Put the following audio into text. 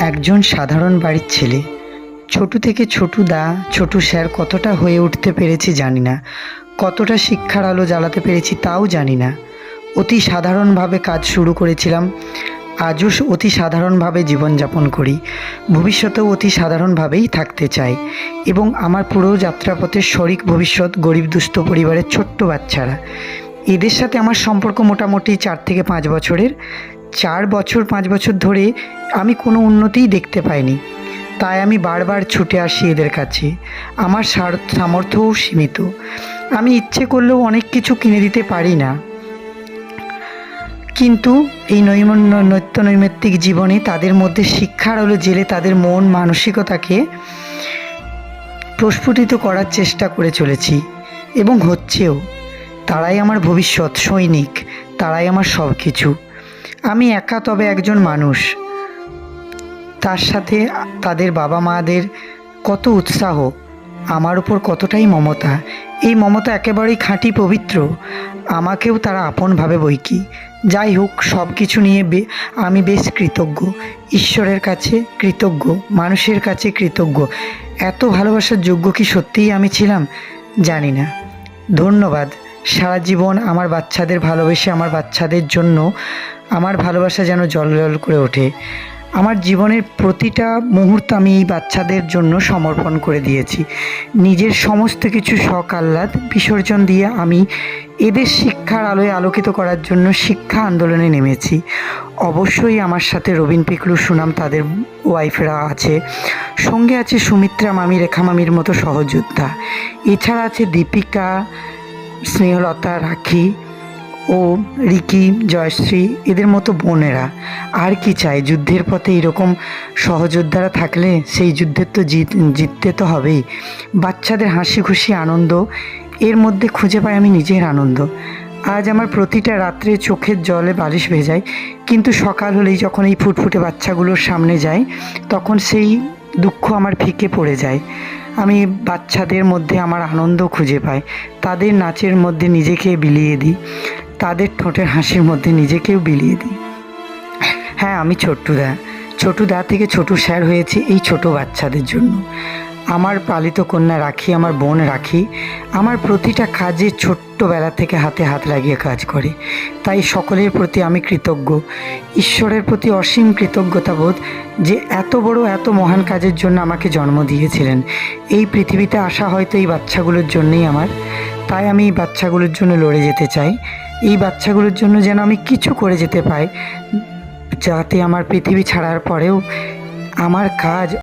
একজন সাধারণ বাড়ির ছেলে। ছোট থেকে ছোটু দা, ছোটু স্যার কতটা হয়ে উঠতে পেরেছি জানি না, কতটা শিক্ষার আলো জ্বালাতে পেরেছি তাও জানি না। অতি সাধারণভাবে কাজ শুরু করেছিলাম, আজও অতি সাধারণভাবে জীবনযাপন করি, ভবিষ্যতেও অতি সাধারণভাবেই থাকতে চাই। এবং আমার পুরো যাত্রাপথের শরিক ভবিষ্যৎ গরিব দুস্থ পরিবারের ছোট্ট বাচ্চারা। এদের সাথে আমার সম্পর্ক মোটামুটি 4 থেকে 5 বছরের। 4 বছর 5 বছর ধরে আমি কোনো উন্নতিই দেখতে পাইনি, তাই আমি বারবার ছুটে আসি এদের কাছে। আমার সামর্থ্যও সীমিত, আমি ইচ্ছে করলেও অনেক কিছু কিনে দিতে পারি না। কিন্তু এই নৈমিত্তিক জীবনে তাদের মধ্যে শিক্ষার আলো জেলে তাদের মন মানসিকতাকে প্রস্ফুটিত করার চেষ্টা করে চলেছি, এবং হচ্ছেও। তারাই আমার ভবিষ্যৎ সৈনিক, তারাই আমার সব কিছু। আমি একা তবে একজন মানুষ, তার সাথে তাদের বাবা মাদের কত উৎসাহ, আমার উপর কতটাই মমতা। এই মমতা একেবারেই খাঁটি পবিত্র, আমাকেও তারা আপন ভাবে বইকি। যাই হোক, সব কিছু নিয়ে আমি বেশ কৃতজ্ঞ, ঈশ্বরের কাছে কৃতজ্ঞ, মানুষের কাছে কৃতজ্ঞ। এত ভালোবাসার যোগ্য কি সত্যিই আমি ছিলাম? জানি না। ধন্যবাদ। সারা জীবন আমার বাচ্চাদের ভালোবেসে, আমার বাচ্চাদের জন্য আমার ভালোবাসা যেন জ্বলজ্বল করে ওঠে। আমার জীবনের প্রতিটা মুহূর্ত আমি এই বাচ্চাদের জন্য সমর্পণ করে দিয়েছি। নিজের সমস্ত কিছু শখ আহ্লাদ বিসর্জন দিয়ে আমি এদের শিক্ষার আলোয় আলোকিত করার জন্য শিক্ষা আন্দোলনে নেমেছি। অবশ্যই আমার সাথে রবিন পিকলু, সুনাম তাদের ওয়াইফেরা আছে, সঙ্গে আছে সুমিত্রা মামি, রেখা মামির মতো সহযোদ্ধা। এছাড়া আছে দীপিকা, স্নেহলতা, রাখি ও রিকি, জয়শ্রী, এদের মতো বোনেরা। আর কি চাই? যুদ্ধের পথে এরকম সহযোদ্ধারা থাকলে সেই যুদ্ধের তো জিততে তো হবেই। বাচ্চাদের হাসি খুশি আনন্দ, এর মধ্যে খুঁজে পাই আমি নিজের আনন্দ। আজ আমার প্রতিটা রাত্রে চোখের জলে বালিশ ভেজায়, কিন্তু সকাল হলেই যখন এই ফুটফুটে বাচ্চাগুলোর সামনে যাই, তখন সেই দুঃখ আমার ফিকে পড়ে যায়। আমি বাচ্চাদের মধ্যে আমার আনন্দ খুঁজে পাই, তাদের নাচের মধ্যে নিজেকে বিলিয়ে দিই, তাদের ঠোঁটের হাসির মধ্যে নিজেকেও বিলিয়ে দিই। হ্যাঁ, আমি ছোটু দা থেকে ছোটু স্যার হয়েছি এই ছোট বাচ্চাদের জন্য। আমার পালিত কন্যা রাখি, আমার বোন রাখি, আমার প্রতিটা কাজে ছোট্টবেলা থেকে হাতে হাত লাগিয়ে কাজ করে। তাই সকলের প্রতি আমি কৃতজ্ঞ, ঈশ্বরের প্রতি অসীম কৃতজ্ঞতা বোধ, যে এত বড় এত মহান কাজের জন্য আমাকে জন্ম দিয়েছিলেন। এই পৃথিবীতে আসা হয়তো এই বাচ্চাগুলোর জন্যই আমার। তাই আমি এই বাচ্চাগুলোর জন্য লড়ে যেতে চাই, এই বাচ্চাগুলোর জন্য যেন আমি কিছু করে যেতে পাই, যাতে আমার পৃথিবী ছাড়ার পরেও আমার কাজ